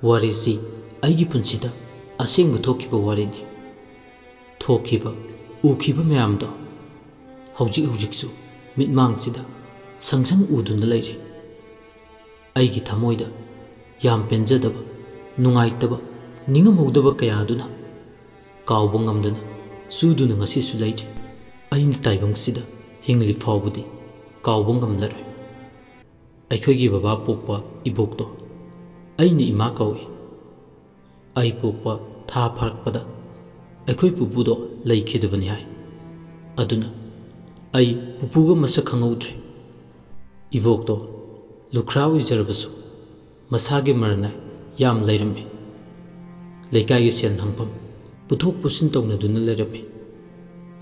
वारीसी आइगी पुंसीदा असेंग थोखिबा वारीनी थोखिबा उखिबा मयामदो हौजिक हौजिकसु मिटमांगसिदा संसंग उदुना लैरि आइगी थमोइदा याम पेंजदबा नुंगाइतबा निंगमौदबा कयादुना काउबा ngamduna सुदुना ngasisu लैरि आइन ताइबंगसिदा हिंगलि फावबुदि काउबा ngamlaroi अखोइगी बाबा पोकपा इबोकदो आइनी इमा कौई आई पोकपा था फरकपदा अखोइ पुपुदो लैखिदबनि हाय अदुना आई पुपुगा मसक खंगौद्रे इबोकदो लुख्रा उइजरबसु मसागे मरना याम लैरम्मे लैकाइगी सेन हंगफम पुथोक पुसिन तौनदुना लैरम्मे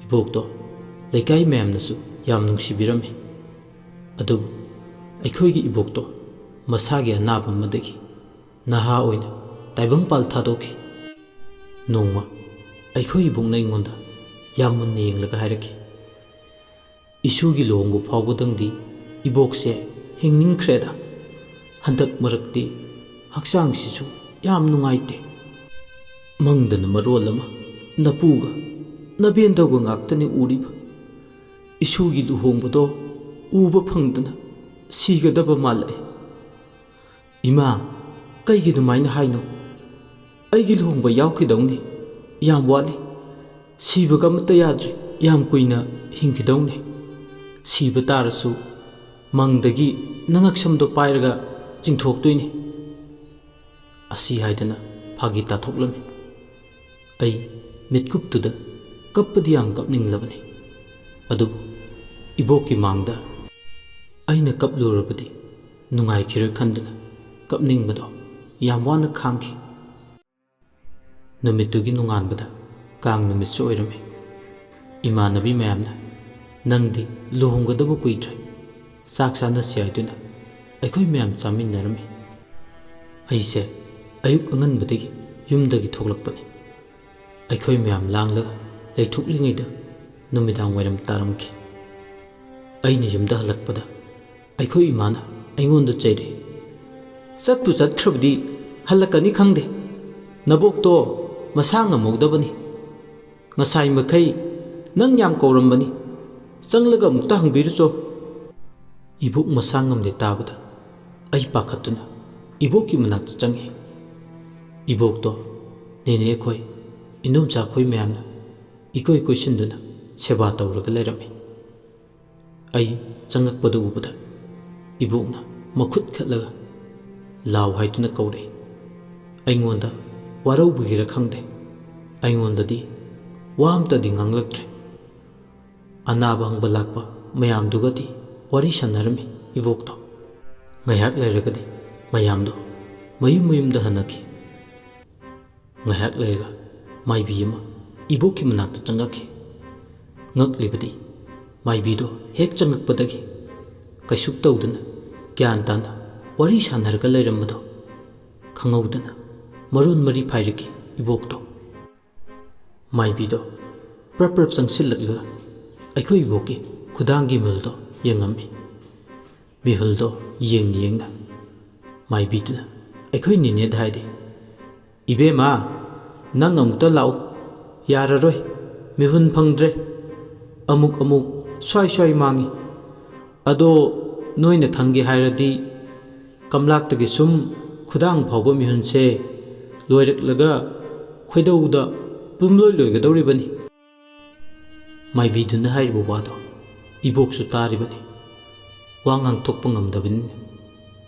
इबोकदो लैकाइ मयामनसु याम नुंसिबिरम्मे अदुबु अखोइगी इबोकदो मसागे अनाबा मदगी नहा ओइना ताइबंग पाल थादोखि नोंमा अखोइ इबोकना इङोंदा याम मुन्ना येंगलगा हायरखि इशुगी लोंगबो फावबदंगदि इबोकसे हिंगनिंख्रेदा हंदक मरक्ति हक्सांगसिसु याम नुंगाइते मंगदना मरोल अमा नपुगा नबेंदौगा ngaktani उरिबा इशुगी लुहोंगबदो उबा फंगदना सिगदबा मालै इमा कईगी दुमाइना हाइनो अइगी लुहोंगबा यावखिदौनी याम वाली सिबगा अमता याद्रे याम कुइना हिंखिदौनी सिबा तारसु मंगदगी नंगक्समदो पाइरगा चिंथोक्तोइनी असि हाइदना फागी ताथोक्लमी अइ मिटकुपतुदा कप्पदि याम कपनिंगलबनी अदुबु इबोककी मांगदा अइना कपलुरबदि नुंगाइखिरोइ खंदुना कपनिंगबदो याम वाना खांखि नुमितुगी नुंगानबदा कांग नुमितसु ओइरमे इमानबी मयामना नंगदि लुहोंगदबु कुइद्रे चाक चानसि हाइदुना अखोइ मयाम चामिन्नरमे अइसे अयुक अंगनबदगी युमदगी थोक्लक्पनि अखोइ मयाम लांगलगा लैथोक्लिङैदा नुमिदांग वैरम तारमखि अइना युमदा हलक्पदा अखोइ इमाना अइंगोंदा चैरे चत्पु चत्ख्रबदि हलकनी खंगदे नबोक्तो मसा ngamौदबनी ngасai मखै नंग याम कौरम्बनी चंगलगा अमुक्ता हंगबिरुचो इबोक मसा ngamदे ताबदा अइ पाखतुना इबोककी मनाक्ता चंगे इबोकतो नेने खोइ इनोमचा खोइ मयामना इकोइ कोइसिनदुना सेवा तौरगा लैरमे अइ चंगकपदा उबदा इबोकना मखुत खतलगा लाव हाइतुना कौरे अइंगोंदा वारौबगिरा खंगदे अइंगोंददि वामतदि nganglaktre अनाबा हंगबा लाकपा मयामदुगदि वारी सनरमे इबोकतो ngayak lairagadi mayamdo mayum mayumda hanaki ngayak lairaga maibi ama iboki manakta changakhi ngaklibadi maibido hek changakpadagi kaisuk tawdana gyan tana wari sanarga lairamado khangawdana marun mari phairiki ibokto maibido prap changsilakla aikhoi iboki khudangi muldo yengami mihuldo yengna maibiduna aikhoi nine dhaide ibema nang amukta lau yararoi mihun phangdre amuk swai mangi ado noina khangi hairadi kamlaktagi sum khudang phawba mihunse loiraklaga khoidauda pumloi loigadoribani maibiduna hairibu wado iboksu taribani wangang thokpa ngamdabin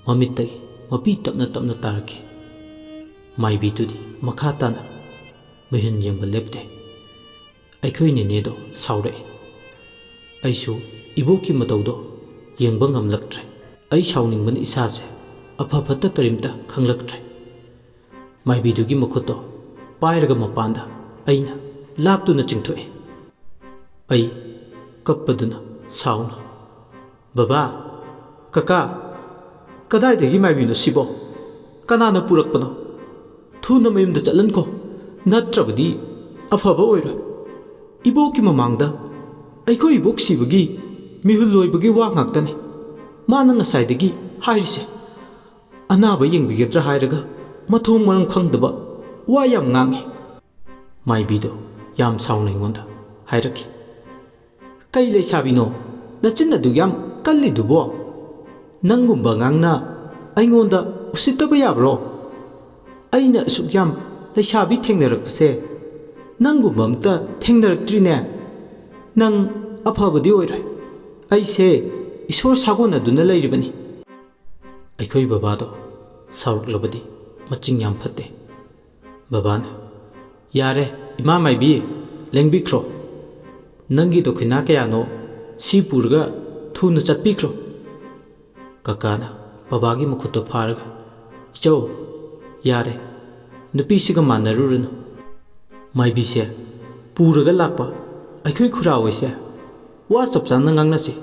mamittagi mapi tapna tarki maibidudi makha tana mihun yengba lepte aikhoi nenedo saure aisu iboki mataudo yengba ngamlaktre ai sauningban isase afafata karimta khanglaktre maibidugi makhuto pairaga mapanda aina laptuna chingthoe ai kappaduna sauna baba kaka kadai degi maibino sibo kanana purakpano thuna mayumda chalanko natrabadi afaba oiro iboki mamangda aikhoi ibok sibagi mihul loibagi wa ngaktani mana ngasai degi hairise anaba yengbigadra hairaga ꯃꯊꯣꯡ ꯃꯔꯝ ꯈꯪꯗꯕ ꯋꯥ ꯌꯥꯝ ꯉꯥꯡꯉꯤ꯫ ꯃꯥꯏꯕꯤꯗꯣ ꯌꯥꯝ ꯁꯥꯎꯅ ꯑꯩꯉꯣꯟꯗ ꯍꯥꯏꯔꯛꯈꯤ꯫ ꯀꯩ ꯂꯩꯁꯥꯕꯤꯅꯣ ꯅꯆꯤꯟ ꯑꯗꯨꯛ ꯌꯥꯝ ꯀꯜꯂꯤꯗꯨꯕꯣ? ꯅꯪꯒꯨꯝꯕ ꯑꯉꯥꯡꯅ ꯑꯩꯉꯣꯟꯗ ꯎꯁꯤꯠꯇꯕ ꯌꯥꯕ꯭ꯔꯣ? ꯑꯩꯅ ꯑꯁꯨꯛ ꯌꯥꯝ ꯂꯩꯁꯥꯕꯤ ꯊꯦꯡꯅꯔꯛꯄꯁꯦ ꯅꯪꯒꯨꯝꯕ ꯑꯝꯇ ꯊꯦꯡꯅꯔꯛꯇ꯭ꯔꯤꯅꯦ꯫ ꯅꯪ ꯑꯐꯕꯗꯤ ꯑꯣꯏꯔꯣꯏ, ꯑꯩꯁꯦ ꯏꯁꯣꯔ ꯁꯥꯒꯣꯟꯅꯗꯨꯅ ꯂꯩꯔꯤꯕꯅꯤ꯫ ꯑꯩꯈꯣꯏ ꯕꯕꯥꯗꯣ ꯁꯥꯎꯔꯛꯂꯕꯗꯤ ꯃꯆꯤꯡ ꯌꯥꯝ ꯐꯠꯇꯦ꯫ ꯕꯕꯥꯅ, ꯌꯥꯔꯦ ꯏꯃꯥ ꯃꯥꯏꯕꯤ, ꯂꯦꯡꯕꯤꯈ꯭ꯔꯣ꯫ ꯅꯪꯒꯤ ꯗꯈꯤꯅꯥ ꯀꯌꯥꯅꯣ ꯁꯤ ꯄꯨꯔꯒ ꯊꯨꯅ ꯆꯠꯄꯤꯈ꯭ꯔꯣ꯫ ꯀꯀꯥꯅ ꯕꯕꯥꯒꯤ ꯃꯈꯨꯠꯇꯣ ꯐꯥꯔꯒ, ꯏꯆꯧ ꯌꯥꯔꯦ, ꯅꯨꯄꯤꯁꯤꯒ ꯃꯥꯟꯅꯔꯨꯔꯅꯨ꯫ ꯃꯥꯏꯕꯤꯁꯦ ꯄꯨꯔꯒ ꯂꯥꯛꯄ ꯑꯩꯈꯣꯏ ꯈꯨꯔꯥꯍꯣꯏꯁꯦ ꯋꯥ ꯆꯞ ꯆꯥꯅ ꯉꯥꯡꯅꯁꯤ꯫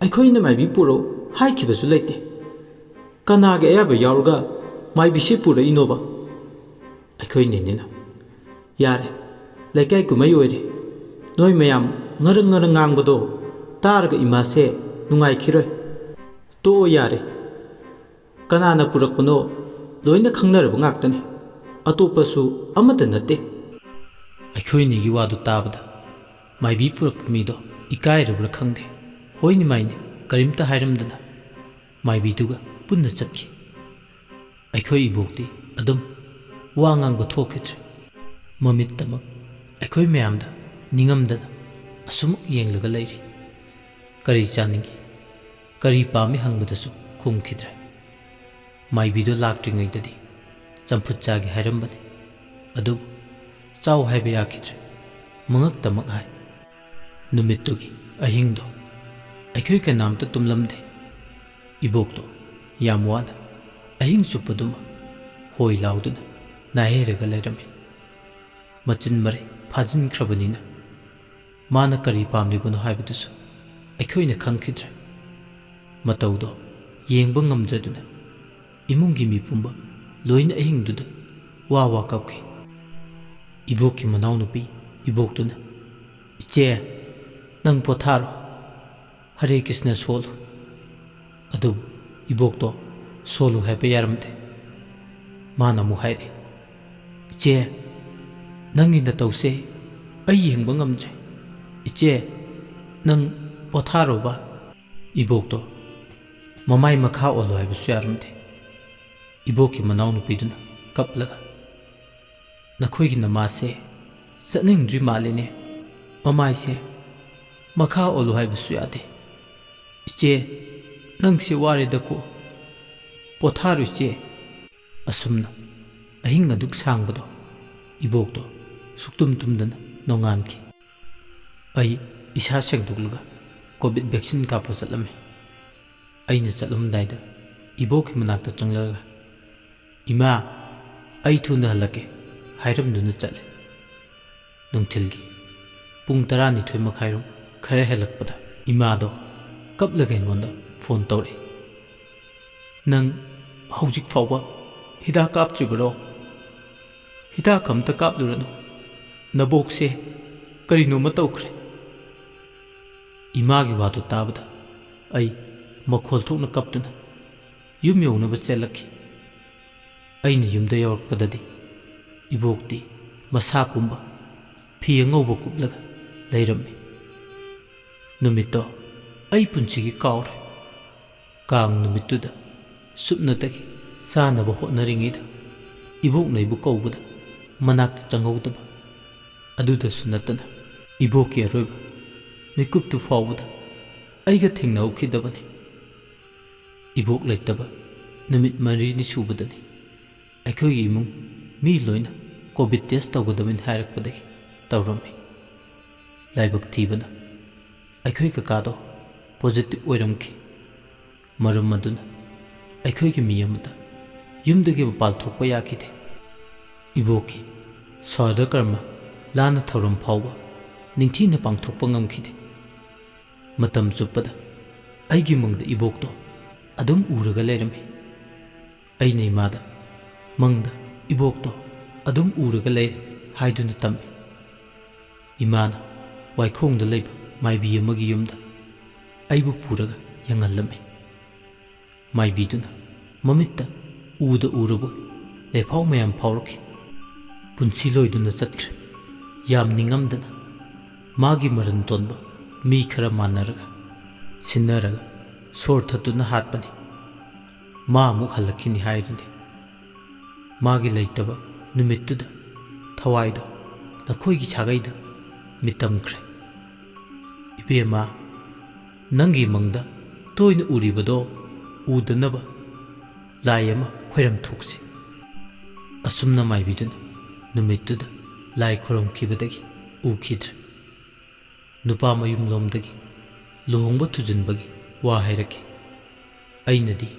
ꯑꯩꯈꯣꯏꯅ ꯃꯥꯏꯕꯤ ꯄꯨꯔꯛꯎ ꯍꯥꯏꯈꯤꯕꯁꯨ ꯂꯩꯇꯦ꯫ ꯀꯅꯥꯒꯤ ꯑꯌꯥꯕ ꯌꯥꯎꯔꯒ ꯃꯥꯏꯕꯤꯁꯦ ꯄꯨꯔꯛꯏꯅꯣꯕ? ꯑꯩꯈꯣꯏ ꯅꯦꯅꯦꯅ, ꯌꯥꯔꯦ, ꯂꯩꯀꯥꯏ ꯀꯨꯝꯍꯩ ꯑꯣꯏꯔꯦ, ꯅꯣꯏ ꯃꯌꯥꯝ ꯉꯔꯪ ꯉꯔꯪ ꯉꯥꯡꯕꯗꯣ ꯇꯥꯔꯒ ꯏꯃꯥꯁꯦ ꯅꯨꯡꯉꯥꯏꯈꯤꯔꯣꯏ꯫ ꯇꯣꯛꯑꯣ ꯌꯥꯔꯦ, ꯀꯅꯥꯅ ꯄꯨꯔꯛꯄꯅꯣ ꯂꯣꯏꯅ ꯈꯪꯅꯔꯕ ꯉꯥꯛꯇꯅꯤ, ꯑꯇꯣꯞꯄꯁꯨ ꯑꯃꯠꯇ ꯅꯠꯇꯦ꯫ ꯑꯩꯈꯣꯏꯅꯤꯒꯤ ꯋꯥꯗꯨ ꯇꯥꯕꯗ ꯃꯥꯏꯕꯤ ꯄꯨꯔꯛꯄ ꯃꯤꯗꯣ ꯏꯀꯥꯏꯔꯕ꯭ꯔꯥ ꯈꯪꯗꯦ, ꯍꯣꯏꯅꯤ ꯃꯥꯏꯅꯤ ꯀꯔꯤꯝꯇ ꯍꯥꯏꯔꯝꯗꯅ ꯃꯥꯏꯕꯤꯗꯨꯒ ꯄꯨꯟꯅ ꯆꯠꯈꯤ꯫ ꯑꯩꯈꯣꯏ ꯏꯕꯣꯛꯇꯤ ꯑꯗꯨꯝ ꯋꯥ ꯉꯥꯡꯕ ꯊꯣꯛꯈꯤꯗ꯭ꯔꯦ꯫ ꯃꯃꯤꯠꯇꯃꯛ ꯑꯩꯈꯣꯏ ꯃꯌꯥꯝꯗ ꯅꯤꯡꯉꯝꯗꯅ ꯑꯁꯨꯃꯛ ꯌꯦꯡꯂꯒ ꯂꯩꯔꯤ꯫ ꯀꯔꯤ ꯆꯥꯅꯤꯡꯉꯤ, ꯀꯔꯤ ꯄꯥꯝꯃꯤ ꯍꯪꯕꯗꯁꯨ ꯈꯨꯝꯈꯤꯗ꯭ꯔꯦ꯫ ꯃꯥꯏꯕꯤꯗꯣ ꯂꯥꯛꯇ꯭ꯔꯤꯉꯩꯗꯗꯤ ꯆꯝꯐꯨꯠ ꯆꯥꯒꯦ ꯍꯥꯏꯔꯝꯕꯅꯤ, ꯑꯗꯨꯕꯨ ꯆꯥꯎ ꯍꯥꯏꯕ ꯌꯥꯈꯤꯗ꯭ꯔꯦ, ꯃꯉꯛꯇꯃꯛ ꯍꯥꯏ꯫ ꯅꯨꯃꯤꯠꯇꯨꯒꯤ ꯑꯍꯤꯡꯗꯣ ꯑꯩꯈꯣꯏ ꯀꯅꯥꯝꯇ ꯇꯨꯝꯂꯝꯗꯦ꯫ ꯏꯕꯣꯛꯇꯣ ꯌꯥꯝ ꯋꯥꯅ ꯑꯍꯤꯡ ꯆꯨꯞꯄꯗꯨꯃ ꯍꯣꯏ ꯂꯥꯎꯗꯨꯅ ꯅꯥꯍꯩꯔꯒ ꯂꯩꯔꯝꯃꯤ꯫ ꯃꯆꯤꯟ ꯃꯔꯩ ꯐꯥꯖꯤꯟꯈ꯭ꯔꯕꯅꯤꯅ ꯃꯥꯅ ꯀꯔꯤ ꯄꯥꯝꯂꯤꯕꯅꯣ ꯍꯥꯏꯕꯗꯨꯁꯨ ꯑꯩꯈꯣꯏꯅ ꯈꯪꯈꯤꯗ꯭ꯔꯦ꯫ ꯃꯇꯧꯗꯣ ꯌꯦꯡꯕ ꯉꯝꯗ꯭ꯔꯗꯨꯅ ꯏꯃꯨꯡꯒꯤ ꯃꯤ ꯄꯨꯝꯕ ꯂꯣꯏꯅ ꯑꯍꯤꯡꯗꯨꯗ ꯋꯥ ꯋꯥ ꯀꯞꯈꯤ꯫ ꯏꯕꯣꯛꯀꯤ ꯃꯅꯥꯎꯅꯨꯄꯤ ꯏꯕꯣꯛꯇꯨꯅ, ꯏꯆꯦ ꯅꯪ ꯄꯣꯊꯥꯔꯣ, ꯍꯔꯦ ꯀ꯭ꯔꯤꯁꯅ ꯁꯣꯜꯂꯨ꯫ ꯑꯗꯨꯕꯨ ꯏꯕꯣꯛꯇꯣ ꯁꯣꯜꯂꯨ ꯍꯥꯏꯕ ꯌꯥꯔꯝꯗꯦ꯫ ꯃꯥꯅ ꯑꯃꯨꯛ ꯍꯥꯏꯔꯛꯏ, ꯏꯆꯦ ꯅꯪꯒꯤ ꯅꯇꯧꯁꯦ ꯑꯩ ꯌꯦꯡꯕ ꯉꯝꯗ꯭ꯔꯦ, ꯏꯆꯦ ꯅꯪ ꯄꯣꯊꯥꯔꯣꯕ꯫ ꯏꯕꯣꯛꯇꯣ ꯃꯃꯥꯏ ꯃꯈꯥ ꯑꯣꯜꯂꯨ ꯍꯥꯏꯕꯁꯨ ꯌꯥꯔꯝꯗꯦ꯫ ꯏꯕꯣꯛꯀꯤ ꯃꯅꯥꯎꯅꯨꯄꯤꯗꯨꯅ ꯀꯞꯂꯒ, ꯅꯈꯣꯏꯒꯤ ꯅꯃꯥꯁꯦ ꯆꯠꯅꯤꯡꯗ꯭ꯔꯤ ꯃꯥꯜꯂꯤꯅꯦ, ꯃꯃꯥꯏꯁꯦ ꯃꯈꯥ ꯑꯣꯜꯂꯨ ꯍꯥꯏꯕꯁꯨ ꯌꯥꯗꯦ꯫ ꯏꯆꯦ ꯅꯪꯁꯦ ꯋꯥꯔꯦꯗꯀꯣ, ꯄꯣꯊꯥꯔꯣ ꯏꯆꯦ꯫ ꯑꯁꯨꯝꯅ ꯑꯍꯤꯡ ꯑꯗꯨꯛ ꯁꯥꯡꯕꯗꯣ ꯏꯕꯣꯛꯇꯣ ꯁꯨꯛꯇꯨꯝ ꯇꯨꯝꯗꯅ ꯅꯣꯡꯉꯥꯟꯈꯤ꯫ ꯑꯩ ꯏꯁꯥ ꯁꯦꯡꯗꯣꯛꯂꯒ ꯀꯣꯚꯤꯗ ꯚꯦꯛꯁꯤꯟ ꯀꯥꯞꯄ ꯆꯠꯂꯝꯃꯤ꯫ ꯑꯩꯅ ꯆꯠꯂꯝꯗꯥꯏꯗ ꯏꯕꯣꯛꯀꯤ ꯃꯅꯥꯛꯇ ꯆꯪꯂꯒ, ꯏꯃꯥ ꯑꯩ ꯊꯨꯅ ꯍꯜꯂꯛꯀꯦ ꯍꯥꯏꯔꯝꯗꯨꯅ ꯆꯠꯂꯦ꯫ ꯅꯨꯡꯊꯤꯜꯒꯤ ꯄꯨꯡ 12:30 ꯈꯔ ꯍꯦꯜꯂꯛꯄꯗ ꯏꯃꯥꯗꯣ ꯀꯞꯂꯒ ꯑꯩꯉꯣꯟꯗ ꯐꯣꯟ ꯇꯧꯔꯛꯏ꯫ ꯅꯪ ꯍꯧꯖꯤꯛ ꯐꯥꯎꯕ ꯍꯤꯗꯥꯛ ꯀꯥꯞꯇ꯭ꯔꯤꯕꯔꯣ? ꯍꯤꯗꯥꯛ ꯑꯝꯇ ꯀꯥꯞꯂꯨꯔꯅꯨ, ꯅꯕꯣꯛꯁꯦ ꯀꯔꯤꯅꯣꯃ ꯇꯧꯈ꯭ꯔꯦ꯫ ꯏꯃꯥꯒꯤ ꯋꯥꯗꯨ ꯇꯥꯕꯗ ꯑꯩ ꯃꯈꯣꯜ ꯊꯣꯛꯅ ꯀꯞꯇꯨꯅ ꯌꯨꯝ ꯌꯧꯅꯕ ꯆꯦꯜꯂꯛꯈꯤ꯫ ꯑꯩꯅ ꯌꯨꯝꯗ ꯌꯧꯔꯛꯄꯗꯗꯤ ꯏꯕꯣꯛꯇꯤ ꯃꯁꯥ ꯄꯨꯝꯕ ꯐꯤ ꯑꯉꯧꯕ ꯀꯨꯞꯂꯒ ꯂꯩꯔꯝꯃꯤ꯫ ꯅꯨꯃꯤꯠꯇꯣ ꯑꯩ ꯄꯨꯟꯁꯤꯒꯤ ꯀꯥꯎꯔꯣꯏ꯫ ꯀꯥꯡ ꯅꯨꯃꯤꯠꯇꯨꯗ ꯁꯨꯞꯅꯇꯒꯤ ꯆꯥꯅꯕ ꯍꯣꯠꯅꯔꯤꯉꯩꯗ ꯏꯕꯣꯛꯅ ꯑꯩꯕꯨ ꯀꯧꯕꯗ ꯃꯅꯥꯛꯇ ꯆꯪꯍꯧꯗꯕ, ꯑꯗꯨꯗꯁꯨ ꯅꯠꯇꯅ ꯏꯕꯣꯛꯀꯤ ꯑꯔꯣꯏꯕ ꯃꯤꯀꯨꯞꯇꯨ ꯐꯥꯎꯕꯗ ꯑꯩꯒ ꯊꯦꯡꯅꯍꯧꯈꯤꯗꯕꯅꯤ꯫ ꯏꯕꯣꯛ ꯂꯩꯇꯕ ꯅꯨꯃꯤꯠ 4ꯅꯤ ꯁꯨꯕꯗꯅꯤ ꯑꯩꯈꯣꯏꯒꯤ ꯏꯃꯨꯡ ꯃꯤ ꯂꯣꯏꯅ ꯀꯣꯚꯤꯗ ꯇꯦꯁ ꯇꯧꯒꯗꯕꯅꯤ ꯍꯥꯏꯔꯛꯄꯗꯒꯤ ꯇꯧꯔꯝꯃꯤ꯫ ꯂꯥꯏꯕꯛ ꯊꯤꯕꯅ ꯑꯩꯈꯣꯏ ꯀꯀꯥꯗꯣ ꯄꯣꯖꯤꯇꯤꯚ ꯑꯣꯏꯔꯝꯈꯤ꯫ ꯃꯔꯝ ꯑꯗꯨꯅ ꯑꯩꯈꯣꯏꯒꯤ ꯃꯤ ꯑꯃꯇ ꯌꯨꯝꯗꯒꯤ ꯃꯄꯥꯟ ꯊꯣꯛꯄ ꯌꯥꯈꯤꯗꯦ꯫ ꯏꯕꯣꯛꯀꯤ ꯁ꯭ꯋꯥꯔꯙ ꯀꯔꯃ ꯂꯥꯟꯅ ꯊꯧꯔꯝ ꯐꯥꯎꯕ ꯅꯤꯡꯊꯤꯅ ꯄꯥꯡꯊꯣꯛꯄ ꯉꯝꯈꯤꯗꯦ꯫ ꯃꯇꯝ ꯆꯨꯞꯄꯗ ꯑꯩꯒꯤ ꯃꯪꯗ ꯏꯕꯣꯛꯇꯣ ꯑꯗꯨꯝ ꯎꯔꯒ ꯂꯩꯔꯝꯃꯤ꯫ ꯑꯩꯅ ꯏꯃꯥꯗ ꯃꯪꯗ ꯏꯕꯣꯛꯇꯣ ꯑꯗꯨꯝ ꯎꯔꯒ ꯂꯩꯔꯦ ꯍꯥꯏꯗꯨꯅ ꯇꯝꯃꯤ꯫ ꯏꯃꯥꯅ ꯋꯥꯏꯈꯣꯡꯗ ꯂꯩꯕ ꯃꯥꯏꯕꯤ ꯑꯃꯒꯤ ꯌꯨꯝꯗ ꯑꯩꯕꯨ ꯄꯨꯔꯒ ꯌꯦꯡꯍꯜꯂꯝꯃꯤ꯫ ꯃꯥꯏꯕꯤꯗꯨꯅ ꯃꯃꯤꯠꯇ ꯎꯗ ꯎꯔꯕꯣꯏ ꯂꯩꯐꯥꯎ ꯃꯌꯥꯝ ꯐꯥꯎꯔꯛꯈꯤ꯫ ꯄꯨꯟꯁꯤ ꯂꯣꯏꯗꯨꯅ ꯆꯠꯈ꯭ꯔꯦ꯫ ꯌꯥꯝ ꯅꯤꯡꯉꯝꯗꯅ ꯃꯥꯒꯤ ꯃꯔꯟ ꯇꯣꯟꯕ ꯃꯤ ꯈꯔ ꯃꯥꯟꯅꯔꯒ ꯁꯤꯟꯅꯔꯒ ꯁꯣꯔ ꯊꯠꯇꯨꯅ ꯍꯥꯠꯄꯅꯤ꯫ ꯃꯥ ꯑꯃꯨꯛ ꯍꯜꯂꯛꯈꯤꯅꯤ ꯍꯥꯏꯔꯤꯅꯤ꯫ ꯃꯥꯒꯤ ꯂꯩꯇꯕ ꯅꯨꯃꯤꯠꯇꯨꯗ ꯊꯋꯥꯏꯗꯣ ꯅꯈꯣꯏꯒꯤ ꯁꯥꯒꯩꯗ ꯃꯤꯇꯝꯈ꯭ꯔꯦ꯫ ꯏꯕꯦꯝꯃ, ꯅꯪꯒꯤ ꯃꯪꯗ ꯇꯣꯏꯅ ꯎꯔꯤꯕꯗꯣ ꯎꯗꯅꯕ ꯂꯥꯏ ꯑꯃ ꯈꯣꯏꯔꯝ ꯊꯣꯛꯁꯤ꯫ ꯑꯁꯨꯝꯅ ꯃꯥꯏꯕꯤꯗꯨꯅ ꯅꯨꯃꯤꯠꯇꯨꯗ ꯂꯥꯏ ꯈꯣꯏꯔꯝꯈꯤꯕꯗꯒꯤ ꯎꯈꯤꯗ꯭ꯔꯦ꯫ ꯅꯨꯄꯥ ꯃꯌꯨꯝꯂꯣꯝꯗꯒꯤ ꯂꯨꯍꯣꯡꯕ ꯊꯨꯖꯤꯟꯕꯒꯤ ꯋꯥ ꯍꯥꯏꯔꯛꯈꯤ꯫ ꯑꯩꯅꯗꯤ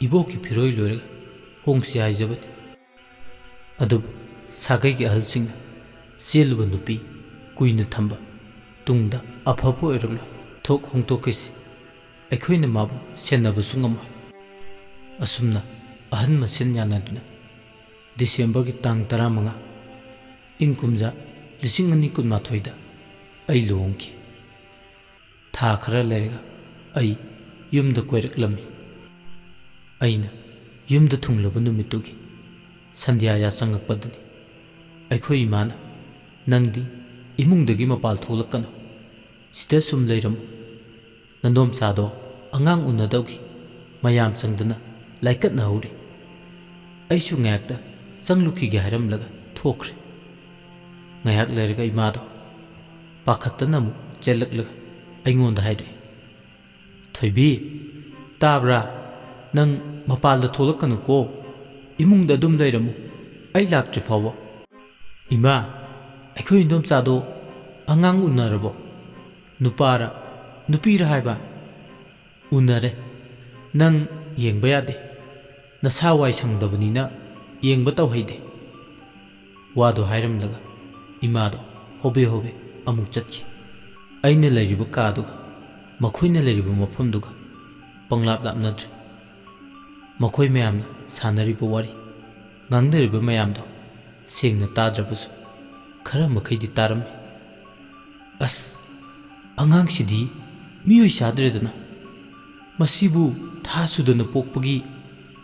ꯏꯕꯣꯛꯀꯤ ꯐꯤꯔꯣꯏ ꯂꯣꯏꯔꯒ ꯍꯣꯡꯁꯤ ꯍꯥꯏꯖꯕꯅꯤ꯫ ꯑꯗꯨꯕꯨ ꯁꯥꯒꯩꯒꯤ ꯑꯍꯜꯁꯤꯡꯅ ꯆꯦꯜꯂꯨꯕ ꯅꯨꯄꯤ ꯀꯨꯏꯅ ꯊꯝꯕ ꯇꯨꯡꯗ ꯑꯐꯕ ꯑꯣꯏꯔꯛꯂꯣꯏ, ꯊꯣꯛ ꯍꯣꯡꯇꯣꯛꯈꯤꯁꯤ, ꯑꯩꯈꯣꯏꯅ ꯃꯥꯕꯨ ꯁꯦꯟꯅꯕꯁꯨ ꯉꯝꯃꯣꯏ꯫ ꯑꯁꯨꯝꯅ ꯑꯍꯟ ꯃꯁꯦꯟ ꯌꯥꯅꯗꯨꯅ ꯗꯤꯁꯦꯝꯕꯔꯒꯤ ꯇꯥꯡ 15, ꯏꯪ ꯀꯨꯝꯖꯥ 2012ꯗ ꯑꯩ ꯂꯨꯍꯣꯡꯈꯤ꯫ ꯊꯥ ꯈꯔ ꯂꯩꯔꯒ ꯑꯩ ꯌꯨꯝꯗ ꯀꯣꯏꯔꯛꯂꯝꯃꯤ꯫ ꯑꯩꯅ ꯌꯨꯝꯗ ꯊꯨꯡꯂꯕ ꯅꯨꯃꯤꯠꯇꯨꯒꯤ ꯁꯟꯙ꯭ꯌꯥ ꯌꯥꯆꯪꯉꯛꯄꯗꯅꯤ ꯑꯩꯈꯣꯏ ꯏꯃꯥꯅ, ꯅꯪꯗꯤ ꯏꯃꯨꯡꯗꯒꯤ ꯃꯄꯥꯜ ꯊꯣꯛꯂꯛꯀꯅꯨ, ꯁꯤꯗ ꯁꯨꯝ ꯂꯩꯔꯝꯃꯨ, ꯅꯅꯣꯝꯆꯥꯗꯣ ꯑꯉꯥꯡ ꯎꯅꯗꯧꯒꯤ ꯃꯌꯥꯝ ꯆꯪꯗꯅ ꯂꯥꯏꯀꯠꯅꯍꯧꯔꯤ꯫ ꯑꯩꯁꯨ ꯉꯥꯏꯍꯥꯛꯇ ꯆꯪꯂꯨꯈꯤꯒꯦ ꯍꯥꯏꯔꯝꯂꯒ ꯊꯣꯛꯈ꯭ꯔꯦ꯫ ꯉꯥꯏꯍꯥꯛ ꯂꯩꯔꯒ ꯏꯃꯥꯗꯣ ꯄꯥꯈꯠꯇꯅ ꯑꯃꯨꯛ ꯆꯦꯜꯂꯛꯂꯒ ꯑꯩꯉꯣꯟꯗ ꯍꯥꯏꯔꯛꯏ, ꯊꯣꯏꯕꯤ, ꯇꯥꯕ꯭ꯔꯥ? ꯅꯪ ꯃꯄꯥꯜꯗ ꯊꯣꯛꯂꯛꯀꯅꯨꯀꯣ, ꯏꯃꯨꯡꯗ ꯑꯗꯨꯝ ꯂꯩꯔꯝꯃꯨ, ꯑꯩ ꯂꯥꯛꯇ꯭ꯔꯤ ꯐꯥꯎꯕ꯫ ꯏꯃꯥ, ꯑꯩꯈꯣꯏ ꯏꯗꯣꯝꯆꯥꯗꯣ ꯑꯉꯥꯡ ꯎꯅꯔꯕꯣ? ꯅꯨꯄꯥꯔ ꯅꯨꯄꯤꯔ ꯍꯥꯏꯕ? ꯎꯅꯔꯦ꯫ ꯅꯪ ꯌꯦꯡꯕ ꯌꯥꯗꯦ, ꯅꯁꯥ ꯋꯥꯏ ꯁꯪꯗꯕꯅꯤꯅ ꯌꯦꯡꯕ ꯇꯧꯍꯩꯗꯦ꯫ ꯋꯥꯗꯣ ꯍꯥꯏꯔꯝꯂꯒ ꯏꯃꯥꯗꯣ ꯍꯣꯕꯦ ꯍꯣꯕꯦ ꯑꯃꯨꯛ ꯆꯠꯈꯤ꯫ ꯑꯩꯅ ꯂꯩꯔꯤꯕ ꯀꯥꯗꯨꯒ ꯃꯈꯣꯏꯅ ꯂꯩꯔꯤꯕ ꯃꯐꯝꯗꯨꯒ ꯄꯪꯂꯥꯞ ꯂꯥꯞꯅꯗ꯭ꯔꯦ꯫ ꯃꯈꯣꯏ ꯃꯌꯥꯝꯅ ꯁꯥꯟꯅꯔꯤꯕ ꯋꯥꯔꯤ, ꯉꯥꯡꯅꯔꯤꯕ ꯃꯌꯥꯝꯗꯣ ꯁꯦꯡꯅ ꯇꯥꯗ꯭ꯔꯕꯁꯨ ꯈꯔ ꯃꯈꯩꯗꯤ ꯇꯥꯔꯝꯃꯤ꯫ ꯑꯁ, ꯑꯉꯥꯡꯁꯤꯗꯤ ꯃꯤꯑꯣꯏ ꯆꯥꯗ꯭ꯔꯦꯗꯅ, ꯃꯁꯤꯕꯨ ꯊꯥ ꯁꯨꯗꯅ ꯄꯣꯛꯄꯒꯤ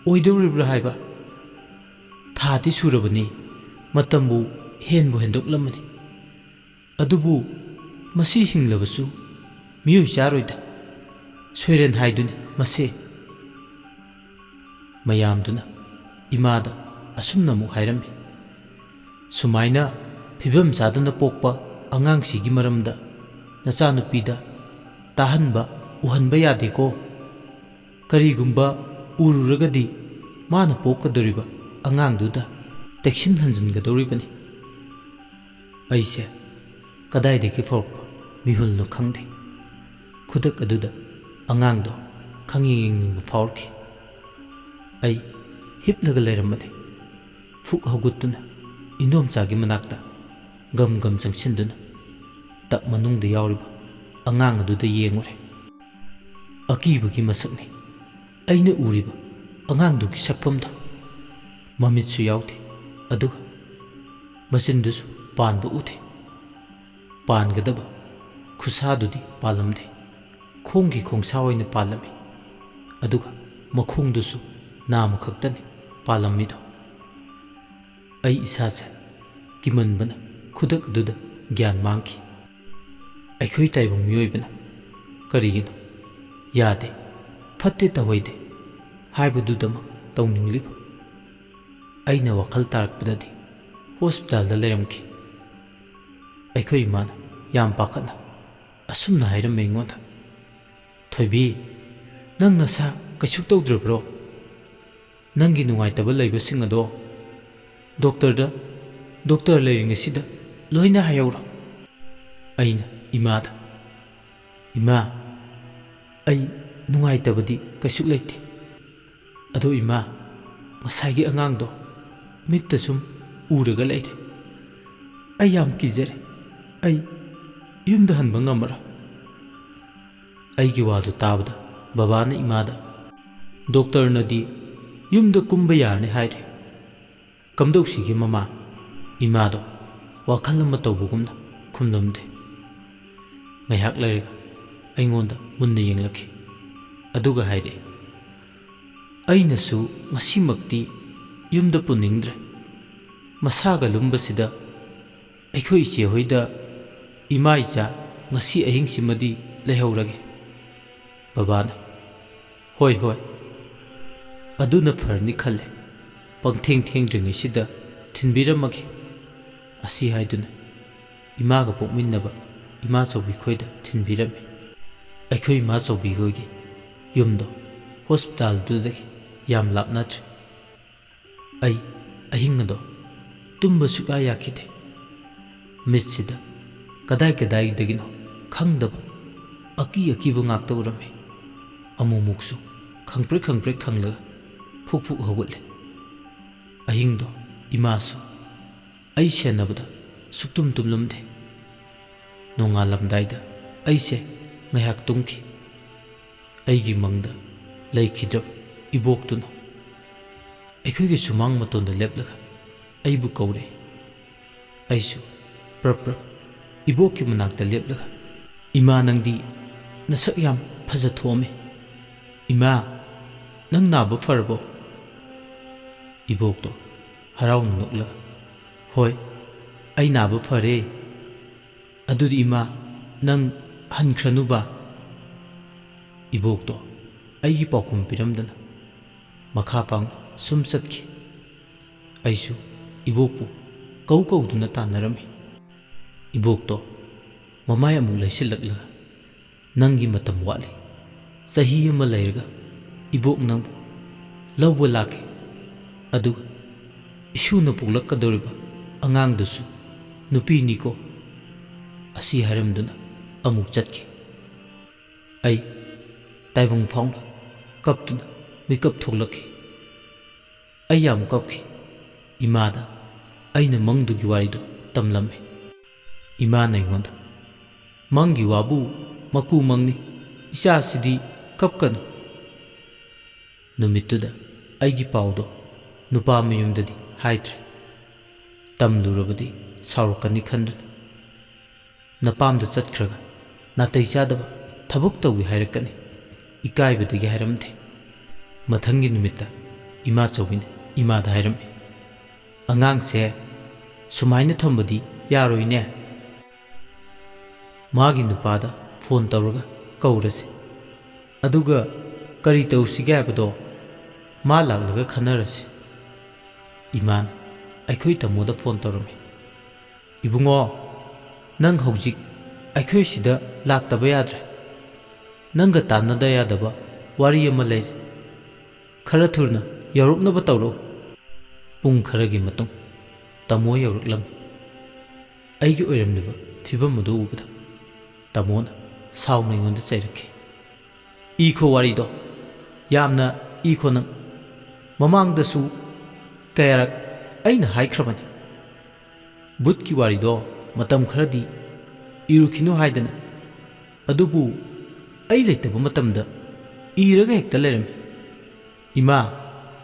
ꯑꯣꯏꯗꯧꯔꯤꯕ꯭ꯔꯥ ꯍꯥꯏꯕ? ꯊꯥꯗꯤ ꯁꯨꯔꯕꯅꯤ, ꯃꯇꯝꯕꯨ ꯍꯦꯟꯕꯨ ꯍꯦꯟꯗꯣꯛꯂꯝꯃꯅꯤ, ꯑꯗꯨꯕꯨ ꯃꯁꯤ ꯍꯤꯡꯂꯕꯁꯨ ꯃꯤꯑꯣꯏ ꯆꯥꯔꯣꯏꯗ, ꯁꯣꯏꯔꯦꯟ ꯍꯥꯏꯗꯨꯅꯤ ꯃꯁꯦ꯫ ꯃꯌꯥꯝꯗꯨꯅ ꯏꯃꯥꯗ ꯑꯁꯨꯝꯅ ꯑꯃꯨꯛ ꯍꯥꯏꯔꯝꯃꯤ, ꯁꯨꯃꯥꯏꯅ ꯐꯤꯕꯝ ꯆꯥꯗꯅ ꯄꯣꯛꯄ ꯑꯉꯥꯡꯁꯤꯒꯤ ꯃꯔꯝꯗ ꯅꯆꯥꯅꯨꯄꯤꯗ ꯇꯥꯍꯟꯕ ꯎꯍꯟꯕ ꯌꯥꯗꯦꯀꯣ꯫ ꯀꯔꯤꯒꯨꯝꯕ ꯎꯔꯨꯔꯒꯗꯤ ꯃꯥꯅ ꯄꯣꯛꯀꯗꯧꯔꯤꯕ ꯑꯉꯥꯡꯗꯨꯗ ꯇꯦꯛꯁꯤꯟ ꯍꯟꯖꯤꯟꯒꯗꯧꯔꯤꯕꯅꯤ꯫ ꯑꯩꯁꯦ ꯀꯗꯥꯏꯗꯒꯤ ꯐꯥꯎꯔꯛꯄ ꯃꯤꯍꯨꯜꯅꯣ ꯈꯪꯗꯦ꯫ ꯈꯨꯗꯛ ꯑꯗꯨꯗ ꯑꯉꯥꯡꯗꯣ ꯈꯪꯌꯦꯡ ꯌꯦꯡꯅꯤꯡꯕ ꯐꯥꯎꯔꯛꯈꯤ꯫ ꯑꯩ ꯍꯤꯞꯂꯒ ꯂꯩꯔꯝꯕꯅꯤ꯫ ꯐꯨꯛ ꯍꯧꯒꯠꯇꯨꯅ ꯏꯟꯗꯣꯝꯆꯥꯒꯤ ꯃꯅꯥꯛꯇ ꯒꯝ ꯒꯝ ꯆꯪꯁꯤꯟꯗꯨꯅ ꯇꯞ ꯃꯅꯨꯡꯗ ꯌꯥꯎꯔꯤꯕ ꯑꯉꯥꯡ ꯑꯗꯨꯗ ꯌꯦꯡꯉꯨꯔꯦ꯫ ꯑꯀꯤꯕꯒꯤ ꯃꯁꯛꯅꯤ ꯑꯩꯅ ꯎꯔꯤꯕ ꯑꯉꯥꯡꯗꯨꯒꯤ ꯁꯛꯐꯝꯗꯣ꯫ ꯃꯃꯤꯠꯁꯨ ꯌꯥꯎꯗꯦ, ꯑꯗꯨꯒ ꯃꯆꯤꯟꯗꯨꯁꯨ ꯄꯥꯟꯕ ꯎꯗꯦ꯫ ꯄꯥꯟꯒꯗꯕ ꯈꯨꯠꯁꯥꯗꯨꯗꯤ ꯄꯥꯜꯂꯝꯗꯦ, ꯈꯣꯡꯒꯤ ꯈꯣꯡꯁꯥ ꯑꯣꯏꯅ ꯄꯥꯜꯂꯝꯃꯤ, ꯑꯗꯨꯒ ꯃꯈꯣꯡꯗꯨꯁꯨ ꯅꯥꯝꯃ ꯈꯛꯇꯅꯤ ꯄꯥꯜꯂꯝꯃꯤꯗꯣ꯫ ꯑꯩ ꯏꯁꯥꯁꯦ ꯀꯤꯃꯟꯕꯅ ꯈꯨꯗꯛ ꯑꯗꯨꯗ ꯒ꯭ꯌꯥꯟ ꯃꯥꯡꯈꯤ꯫ ꯑꯩꯈꯣꯏ ꯇꯥꯏꯕꯪ ꯃꯤꯑꯣꯏꯕꯅ ꯀꯔꯤꯒꯤꯅꯣ ꯌꯥꯗꯦ, ꯐꯠꯇꯦ, ꯇꯧꯍꯩꯗꯦ ꯍꯥꯏꯕꯗꯨꯗꯃꯛ ꯇꯧꯅꯤꯡꯂꯤꯕ? ꯑꯩꯅ ꯋꯥꯈꯜ ꯇꯥꯔꯛꯄꯗꯗꯤ ꯍꯣꯁꯄꯤꯇꯥꯜꯗ ꯂꯩꯔꯝꯈꯤ꯫ ꯑꯩꯈꯣই ꯏꯃꯥꯅ ꯌꯥꯝ ꯄꯥꯈꯠꯅ ꯑꯁꯨꯝꯅ ꯍꯥꯏꯔꯝꯃꯦ ꯑꯩꯉꯣꯟꯗ, ꯊꯣꯏꯕꯤ, ꯅꯪ ꯅꯁꯥ ꯀꯩꯁꯨ ꯇꯧꯗ꯭ꯔꯕ꯭ꯔꯣ? ꯅꯪꯒꯤ ꯅꯨꯡꯉꯥꯏꯇꯕ ꯂꯩꯕꯁꯤꯡ ꯑꯗꯣ ꯗꯣꯛꯇꯔ ꯂꯩꯔꯤꯉꯩꯁꯤꯗ ꯂꯣꯏꯅ ꯍꯥꯏꯍꯧꯔꯣ꯫ ꯑꯩꯅ ꯏꯃꯥꯗ, ꯏꯃꯥ, ꯑꯩ ꯅꯨꯡꯉꯥꯏꯇꯕꯗꯤ ꯀꯩꯁꯨ ꯂꯩꯇꯦ, ꯑꯗꯣ ꯏꯃꯥ, ꯉꯁꯥꯏꯒꯤ ꯑꯉꯥꯡꯗꯣ ꯃꯤꯠꯇ ꯁꯨꯝ ꯎꯔꯒ ꯂꯩꯔꯦ, ꯑꯩ ꯌꯥꯝ ꯀꯤꯖꯔꯦ, ꯑꯩ ꯌꯨꯝꯗ ꯍꯟꯕ ꯉꯝꯃꯔꯣꯏ꯫ ꯑꯩꯒꯤ ꯋꯥꯗꯨ ꯇꯥꯕꯗ ꯕꯕꯥꯅ ꯏꯃꯥꯗ, ꯗꯣꯛꯇꯔꯅꯗꯤ ꯌꯨꯝꯗ ꯀꯨꯝꯕ ꯌꯥꯔꯅꯤ ꯍꯥꯏꯔꯦ, ꯀꯝꯗꯧꯁꯤꯒꯦ ꯃꯃꯥ? ꯏꯃꯥꯗꯣ ꯋꯥꯈꯜ ꯑꯃ ꯇꯧꯕꯒꯨꯝꯅ ꯈꯨꯝꯂꯝꯗꯦ꯫ ꯉꯥꯏꯍꯥꯛ ꯂꯩꯔꯒ ꯑꯩꯉꯣꯟꯗ ꯃꯨꯟꯅ ꯌꯦꯡꯂꯛꯈꯤ, ꯑꯗꯨꯒ ꯍꯥꯏꯔꯛꯏ, ꯑꯩꯅꯁꯨ ꯉꯁꯤꯃꯛꯇꯤ ꯌꯨꯝꯗ ꯄꯨꯅꯤꯡꯗ꯭ꯔꯦ꯫ ꯃꯁꯥꯒ ꯂꯨꯝꯕꯁꯤꯗ ꯑꯩꯈꯣꯏ ꯏꯆꯦ ꯍꯣꯏꯗ ꯏꯃꯥ ꯏꯆꯥ ꯉꯁꯤ ꯑꯍꯤꯡꯁꯤꯃꯗꯤ ꯂꯩꯍꯧꯔꯒꯦ꯫ ꯕꯕꯥꯅ ꯍꯣꯏ ꯍꯣꯏ ꯑꯗꯨꯅ ꯐꯔꯅꯤ ꯈꯜꯂꯦ, ꯄꯪꯊꯦꯡ ꯊꯦꯡꯗ꯭ꯔꯤꯉꯩꯁꯤꯗ ꯊꯤꯟꯕꯤꯔꯝꯃꯒꯦ꯫ ꯑꯁꯤ ꯍꯥꯏꯗꯨꯅ ꯏꯃꯥꯒ ꯄꯣꯛꯃꯤꯟꯅꯕ ꯏꯃꯥꯆꯧꯕꯤ ꯈꯣꯏꯗ ꯊꯤꯟꯕꯤꯔꯝꯃꯤ꯫ ꯑꯩꯈꯣꯏ ꯏꯃꯥꯆꯧꯕꯤ ꯈꯣꯏꯒꯤ ꯌꯨꯝꯗꯣ ꯍꯣꯁꯄꯤꯇꯥꯜꯗꯨꯗꯒꯤ ꯌꯥꯝ ꯂꯥꯞꯅꯗ꯭ꯔꯦ꯫ ꯑꯩ ꯑꯍꯤꯡ ꯑꯗꯣ ꯇꯨꯝꯕ ꯁꯨꯛꯌꯥ ꯌꯥꯈꯤꯗꯦ꯫ ꯃꯤꯠꯁꯤꯗ ꯀꯗꯥꯏ ꯀꯗꯥꯏꯗꯒꯤꯅꯣ ꯈꯪꯗꯕ ꯑꯀꯤ ꯑꯀꯤꯕ ꯉꯥꯛꯇ ꯎꯔꯝꯃꯤ꯫ ꯑꯃꯨꯛꯃꯨꯛꯁꯨ ꯈꯪꯄ꯭ꯔꯦꯛ ꯈꯪꯄ꯭ꯔꯦꯛ ꯈꯪꯂꯒ ꯐꯨꯛ ꯐꯨꯛ ꯍꯧꯒꯠꯂꯦ꯫ ꯑꯍꯤꯡꯗꯣ ꯏꯃꯥꯁꯨ ꯑꯩ ꯁꯦꯟꯅꯕꯗ ꯁꯨꯛꯇꯨꯝ ꯇꯨꯝꯂꯝꯗꯦ꯫ ꯅꯣꯡꯉꯥꯜꯂꯝꯗꯥꯏꯗ ꯑꯩꯁꯦ ꯉꯥꯏꯍꯥꯛ ꯇꯨꯝꯈꯤ꯫ ꯑꯩꯒꯤ ꯃꯪꯗ ꯂꯩꯈꯤꯗ꯭ꯔꯕ ꯏꯕꯣꯛꯇꯨꯅ ꯑꯩꯈꯣꯏꯒꯤ ꯁꯨꯃꯥꯡ ꯃꯇꯣꯟꯗ ꯂꯦꯞꯂꯒ ꯑꯩꯕꯨ ꯀꯧꯔꯦ꯫ ꯑꯩꯁꯨ ꯄ꯭ꯔꯞ ꯄ꯭ꯔꯞ ꯏꯕꯣꯛꯀꯤ ꯃꯅꯥꯛꯇ ꯂꯦꯞꯂꯒ ꯏꯃꯥ ꯅꯪꯗꯤ ꯅꯁꯛ ꯌꯥꯝ ꯐꯖꯊꯣꯛꯑꯝꯃꯦ꯫ ꯏꯃꯥ ꯅꯪ ꯅꯥꯕ ꯐꯔꯕꯣ? ꯏꯕꯣꯛꯇꯣ ꯍꯔꯥꯎꯅ ꯅꯣꯛꯂꯒ ꯍꯣꯏ ꯑꯩ ꯅꯥꯕ ꯐꯔꯦ꯫ ꯑꯗꯨꯗꯤ ꯏꯃꯥ ꯅꯪ ꯍꯟꯈ꯭ꯔꯅꯨꯕ꯫ ꯏꯕꯣꯛꯇꯣ ꯑꯩꯒꯤ ꯄꯥꯎꯈꯨꯝ ꯄꯤꯔꯝꯗꯅ ꯃꯈꯥ ꯄꯥꯡꯅ ꯁꯨꯝ ꯆꯠꯈꯤ꯫ ꯑꯩꯁꯨ ꯏꯕꯣꯛꯄꯨ ꯀꯧ ꯀꯧꯗꯨꯅ ꯇꯥꯟꯅꯔꯝꯃꯤ꯫ ꯏꯕꯣꯛꯇꯣ ꯃꯃꯥꯏ ꯑꯃꯨꯛ ꯂꯩꯁꯤꯜꯂꯛꯂꯒ ꯅꯪꯒꯤ ꯃꯇꯝ ꯋꯥꯠꯂꯤ, ꯆꯍꯤ ꯑꯃ ꯂꯩꯔꯒ ꯏꯕꯣꯛ ꯅꯪꯕꯨ ꯂꯧꯕ ꯂꯥꯛꯀꯦ, ꯑꯗꯨꯒ ꯏꯁꯨꯅ ꯄꯣꯛꯂꯛꯀꯗꯧꯔꯤꯕ ꯑꯉꯥꯡꯗꯨꯁꯨ ꯅꯨꯄꯤꯅꯤꯀꯣ꯫ ꯑꯁꯤ ꯍꯥꯏꯔꯝꯗꯨꯅ ꯑꯃꯨꯛ ꯆꯠꯈꯤ꯫ ꯑꯩ ꯇꯥꯏꯕꯪ ꯐꯥꯎꯅ ꯀꯞꯇꯨꯅ ꯃꯤꯀꯞ ꯊꯣꯛꯂꯛꯈꯤ꯫ ꯑꯩ ꯌꯥꯝ ꯀꯞꯈꯤ꯫ ꯏꯃꯥꯗ ꯑꯩꯅ ꯃꯪꯗꯨꯒꯤ ꯋꯥꯔꯤꯗꯣ ꯇꯝꯂꯝꯃꯤ꯫ ꯏꯃꯥꯅ ꯑꯩꯉꯣꯟꯗ ꯃꯪꯒꯤ ꯋꯥꯕꯨ ꯃꯀꯨ ꯃꯪꯅꯤ, ꯏꯆꯥꯁꯤꯗꯤ ꯀꯞꯀꯅꯨ꯫ ꯅꯨꯃꯤꯠꯇꯨꯗ ꯑꯩꯒꯤ ꯄꯥꯎꯗꯣ ꯅꯨꯄꯥ ꯃꯌꯨꯝꯗꯗꯤ ꯍꯥꯏꯗ꯭ꯔꯦ꯫ ꯇꯝꯂꯨꯔꯕꯗꯤ ꯁꯥꯎꯔꯛꯀꯅꯤ ꯈꯟꯗꯨꯅ꯫ ꯅꯄꯥꯝꯗ ꯆꯠꯈ꯭ꯔꯒ ꯅꯥꯇꯩ ꯆꯥꯗꯕ ꯊꯕꯛ ꯇꯧꯏ ꯍꯥꯏꯔꯛꯀꯅꯤ, ꯏꯀꯥꯏꯕꯗꯒꯤ ꯍꯥꯏꯔꯝꯗꯦ꯫ ꯃꯊꯪꯒꯤ ꯅꯨꯃꯤꯠꯇ ꯏꯃꯥꯆꯧꯕꯤꯅ ꯏꯃꯥꯗ ꯍꯥꯏꯔꯝꯃꯤ, ꯑꯉꯥꯡꯁꯦ ꯁꯨꯃꯥꯏꯅ ꯊꯝꯕꯗꯤ ꯌꯥꯔꯣꯏꯅꯦ, ꯃꯥꯒꯤ ꯅꯨꯄꯥꯗ ꯐꯣꯟ ꯇꯧꯔꯒ ꯀꯧꯔꯁꯤ, ꯑꯗꯨꯒ ꯀꯔꯤ ꯇꯧꯁꯤꯒꯦ ꯍꯥꯏꯕꯗꯣ ꯃꯥ ꯂꯥꯛꯂꯒ ꯈꯟꯅꯔꯁꯤ꯫ ꯏꯃꯥꯅ ꯑꯩꯈꯣꯏ ꯇꯥꯃꯣꯗ ꯐꯣꯟ ꯇꯧꯔꯝꯃꯤ꯫ ꯏꯕꯨꯡꯉꯣ ꯅꯪ ꯍꯧꯖꯤꯛ ꯑꯩꯈꯣꯏ ꯁꯤꯗ ꯂꯥꯛꯇꯕ ꯌꯥꯗ꯭ꯔꯦ꯫ ꯅꯪꯒ ꯇꯥꯟꯅꯗ ꯌꯥꯗꯕ ꯋꯥꯔꯤ ꯑꯃ ꯂꯩꯔꯦ, ꯈꯔ ꯊꯨꯅ ꯌꯧꯔꯛꯅꯕ ꯇꯧꯔꯛꯎ꯫ ꯄꯨꯡ ꯈꯔꯒꯤ ꯃꯇꯨꯡ ꯇꯥꯃꯣ ꯌꯧꯔꯛꯂꯝꯃꯤ꯫ ꯑꯩꯒꯤ ꯑꯣꯏꯔꯝꯂꯤꯕ ꯐꯤꯕꯝ ꯑꯗꯨ ꯎꯕꯗ ꯇꯥꯃꯣꯅ ꯁꯥꯎꯅ ꯑꯩꯉꯣꯟꯗ ꯆꯩꯔꯛꯈꯤ꯫ ꯏꯈꯣ ꯋꯥꯔꯤꯗꯣ, ꯌꯥꯝꯅ ꯏꯈꯣ ꯅꯪ꯫ ꯃꯃꯥꯡꯗꯁꯨ ꯀꯌꯥꯔꯛ ꯑꯩꯅ ꯍꯥꯏꯈ꯭ꯔꯕꯅꯤ, ꯚꯨꯠꯀꯤ ꯋꯥꯔꯤꯗꯣ ꯃꯇꯝ ꯈꯔꯗꯤ ꯏꯔꯨꯈꯤꯅꯨ ꯍꯥꯏꯗꯅ, ꯑꯗꯨꯕꯨ ꯑꯩ ꯂꯩꯇꯕ ꯃꯇꯝꯗ ꯏꯔꯒ ꯍꯦꯛꯇ ꯂꯩꯔꯝꯃꯤ꯫ ꯏꯃꯥ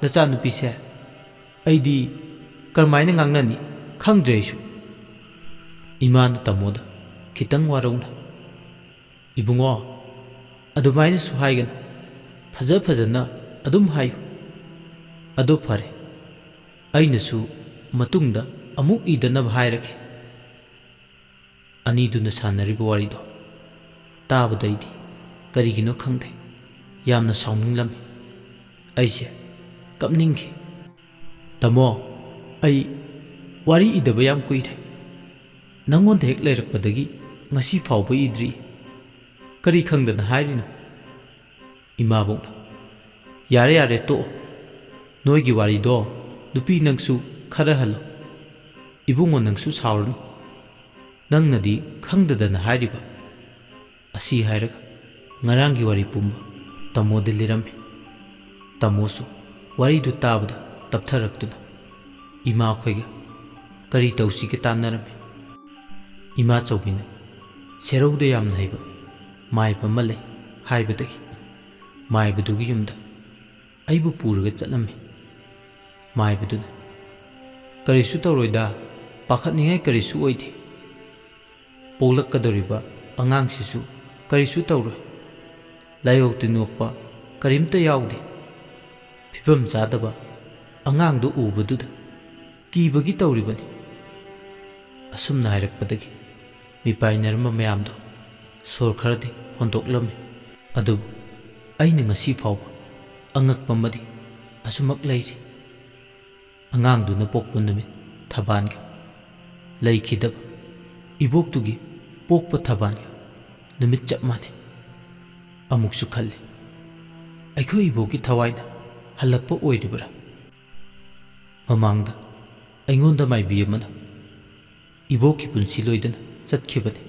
ꯅꯆꯥꯅꯨꯄꯤꯁꯦ ꯑꯩꯗꯤ ꯀꯔꯝꯃꯥꯏꯅ ꯉꯥꯡꯅꯅꯤ ꯈꯪꯗ꯭ꯔꯦ ꯑꯩꯁꯨ꯫ ꯏꯃꯥꯅ ꯇꯥꯃꯣꯗ ꯈꯤꯇꯪ ꯋꯥꯔꯧꯅ ꯏꯕꯨꯡꯉꯣ ꯑꯗꯨꯃꯥꯏꯅꯁꯨ ꯍꯥꯏꯒꯅꯨ, ꯐꯖ ꯐꯖꯅ ꯑꯗꯨꯝ ꯍꯥꯏꯌꯨ꯫ ꯑꯗꯨ ꯐꯔꯦ, ꯑꯩꯅꯁꯨ ꯃꯇꯨꯡꯗ ꯑꯃꯨꯛ ꯏꯗꯅꯕ ꯍꯥꯏꯔꯒꯦ꯫ ꯑꯅꯤꯗꯨꯅ ꯁꯥꯟꯅꯔꯤꯕ ꯋꯥꯔꯤꯗꯣ ꯇꯥꯕꯗꯩꯗꯤ ꯀꯔꯤꯒꯤꯅꯣ ꯈꯪꯗꯦ ꯌꯥꯝꯅ ꯁꯥꯎꯅꯤꯡꯂꯝꯃꯤ꯫ ꯑꯩꯁꯦ ꯀꯞꯅꯤꯡꯈꯤ꯫ ꯇꯥꯃꯣ ꯑꯩ ꯋꯥꯔꯤ ꯏꯗꯕ ꯌꯥꯝ ꯀꯨꯏꯔꯦ, ꯅꯪꯉꯣꯟꯗ ꯍꯦꯛ ꯂꯩꯔꯛꯄꯗꯒꯤ ꯉꯁꯤ ꯐꯥꯎꯕ ꯏꯗ꯭ꯔꯤ, ꯀꯔꯤ ꯈꯪꯗꯅ ꯍꯥꯏꯔꯤꯅꯣ? ꯏꯃꯥꯕꯣꯛꯅ ꯌꯥꯔꯦ ꯌꯥꯔꯦ ꯇꯣꯛꯑꯣ, ꯅꯣꯏꯒꯤ ꯋꯥꯔꯤꯗꯣ ꯅꯨꯄꯤ ꯅꯪꯁꯨ ꯈꯔ ꯍꯜꯂꯣ, ꯏꯕꯨꯡꯉꯣ ꯅꯪꯁꯨ ꯁꯥꯎꯔꯅꯨ, ꯅꯪꯅꯗꯤ ꯈꯪꯗꯗꯅ ꯍꯥꯏꯔꯤꯕ꯫ ꯑꯁꯤ ꯍꯥꯏꯔꯒ ꯉꯔꯥꯡꯒꯤ ꯋꯥꯔꯤ ꯄꯨꯝꯕ ꯇꯥꯃꯣꯗ ꯂꯤꯔꯝꯃꯤ꯫ ꯇꯥꯃꯣꯁꯨ ꯋꯥꯔꯤꯗꯨ ꯇꯥꯕꯗ ꯇꯞꯊꯔꯛꯇꯨꯅ ꯏꯃꯥꯈꯣꯏꯒ ꯀꯔꯤ ꯇꯧꯁꯤꯒꯦ ꯇꯥꯟꯅꯔꯝꯃꯤ꯫ ꯏꯃꯥꯆꯧꯕꯤꯅ ꯁꯦꯔꯧꯗ ꯌꯥꯝꯅ ꯍꯩꯕ ꯃꯥꯏꯕ ꯑꯃ ꯂꯩ ꯍꯥꯏꯕꯗꯒꯤ ꯃꯥꯏꯕꯗꯨꯒꯤ ꯌꯨꯝꯗ ꯑꯩꯕꯨ ꯄꯨꯔꯒ ꯆꯠꯂꯝꯃꯤ꯫ ꯃꯥꯏꯕꯗꯨꯅ ꯀꯔꯤꯁꯨ ꯇꯧꯔꯣꯏꯗ, ꯄꯥꯈꯠꯅꯤꯡꯉꯥꯏ ꯀꯔꯤꯁꯨ ꯑꯣꯏꯗꯦ, ꯄꯣꯛꯂꯛꯀꯗꯧꯔꯤꯕ ꯑꯉꯥꯡꯁꯤꯁꯨ ꯀꯔꯤꯁꯨ ꯇꯧꯔꯣꯏ, ꯂꯥꯏꯑꯣꯡ ꯇꯤꯟꯅꯣꯛꯄ ꯀꯔꯤꯝꯇ ꯌꯥꯎꯗꯦ, ꯐꯤꯕꯝ ꯆꯥꯗꯕ ꯑꯉꯥꯡꯗꯨ ꯎꯕꯗꯨꯗ ꯀꯤꯕꯒꯤ ꯇꯧꯔꯤꯕꯅꯤ꯫ ꯑꯁꯨꯝꯅ ꯍꯥꯏꯔꯛꯄꯗꯒꯤ ꯃꯤꯄꯥꯏꯅꯔꯝꯕ ꯃꯌꯥꯝꯗꯣ ꯁꯣꯔ ꯈꯔꯗꯤ ꯍꯣꯟꯗꯣꯛꯂꯝꯃꯤ꯫ ꯑꯗꯨꯕꯨ ꯑꯩꯅ ꯉꯁꯤ ꯐꯥꯎꯕ ꯑꯉꯛꯄ ꯑꯃꯗꯤ ꯑꯁꯨꯃꯛ ꯂꯩꯔꯤ: ꯑꯉꯥꯡꯗꯨꯅ ꯄꯣꯛꯄ ꯅꯨꯃꯤꯠ ꯊꯕꯥꯟꯒ ꯂꯩꯈꯤꯗꯕ ꯏꯕꯣꯛꯇꯨꯒꯤ ꯄꯣꯛꯄ ꯊꯕꯥꯟꯒ ꯅꯨꯃꯤꯠ ꯆꯞ ꯃꯥꯟꯅꯩ꯫ ꯑꯃꯨꯛꯁꯨ ꯈꯜꯂꯤ, ꯑꯩꯈꯣꯏ ꯏꯕꯣꯛꯀꯤ ꯊꯋꯥꯏꯅ ꯍꯜꯂꯛꯄ ꯑꯣꯏꯔꯤꯕ꯭ꯔꯥ? ꯃꯃꯥꯡꯗ ꯑꯩꯉꯣꯟꯗ ꯃꯥꯏꯕꯤ ꯑꯃꯅ ꯏꯕꯣꯛꯀꯤ ꯄꯨꯟꯁꯤ ꯂꯣꯏꯗꯅ ꯆꯠꯈꯤꯕꯅꯤ,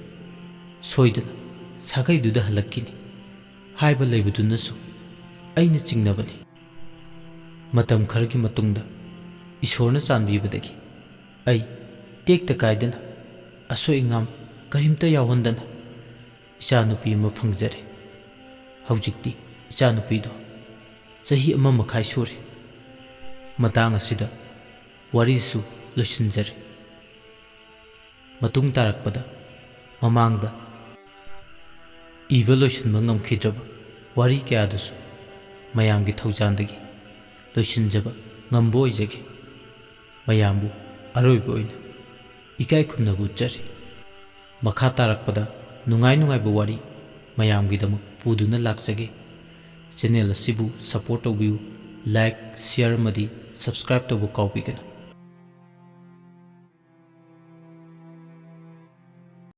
ꯁꯣꯏꯗꯅ ꯁꯥꯒꯩꯗꯨꯗ ꯍꯜꯂꯛꯈꯤꯅꯤ ꯍꯥꯏꯕ ꯂꯩꯕꯗꯨꯅꯁꯨ ꯑꯩꯅ ꯆꯤꯡꯅꯕꯅꯤ꯫ ꯃꯇꯝ ꯈꯔꯒꯤ ꯃꯇꯨꯡꯗ ꯏꯁꯣꯔꯅ ꯆꯥꯟꯕꯤꯕꯗꯒꯤ ꯑꯩ ꯇꯦꯛꯇ ꯀꯥꯏꯗꯅ ꯑꯁꯣꯏ ꯑꯉꯥꯝ ꯀꯔꯤꯝꯇ ꯌꯥꯎꯍꯟꯗꯅ ꯏꯆꯥꯅꯨꯄꯤ ꯑꯃ ꯐꯪꯖꯔꯦ꯫ ꯍꯧꯖꯤꯛꯇꯤ ꯏꯆꯥꯅꯨꯄꯤꯗꯣ ꯆꯍꯤ 1.5 ꯁꯨꯔꯦ꯫ ꯃꯇꯥꯡ ꯑꯁꯤꯗ ꯋꯥꯔꯤꯁꯨ ꯂꯣꯏꯁꯤꯟꯖꯔꯦ꯫ ꯃꯇꯨꯡ ꯇꯥꯔꯛꯄꯗ ꯃꯃꯥꯡꯗ ꯏꯕ ꯂꯣꯏꯁꯤꯟꯕ ꯉꯝꯈꯤꯗ꯭ꯔꯕ ꯋꯥꯔꯤ ꯀꯌꯥꯗꯨꯁꯨ ꯃꯌꯥꯝꯒꯤ ꯊꯧꯖꯥꯟꯗꯒꯤ ꯂꯣꯏꯁꯤꯟꯖꯕ ꯉꯝꯕ ꯑꯣꯏꯖꯒꯦ꯫ ꯃꯌꯥꯝꯕꯨ ꯑꯔꯣꯏꯕ ꯑꯣꯏꯅ ꯏꯀꯥꯏ ꯈꯨꯝꯅꯕ ꯎꯠꯆꯔꯤ꯫ ꯃꯈꯥ ꯇꯥꯔꯛꯄꯗ ꯅꯨꯡꯉꯥꯏꯕ ꯋꯥꯔꯤ ꯃꯌꯥꯝꯒꯤꯗꯃꯛ ꯄꯨꯗꯨꯅ ꯂꯥꯛꯆꯒꯦ꯫ ꯆꯦꯅꯦꯜ ꯑꯁꯤꯕꯨ ꯁꯄꯣꯔꯠ ꯇꯧꯕꯤꯌꯨ, ꯂꯥꯏꯛ, ꯁꯤꯌꯔ ꯑꯃꯗꯤ ꯁꯕꯁꯀ꯭ꯔꯥꯏꯕ ꯇꯧꯕ ꯀꯥꯎꯕꯤꯒꯅꯨ꯫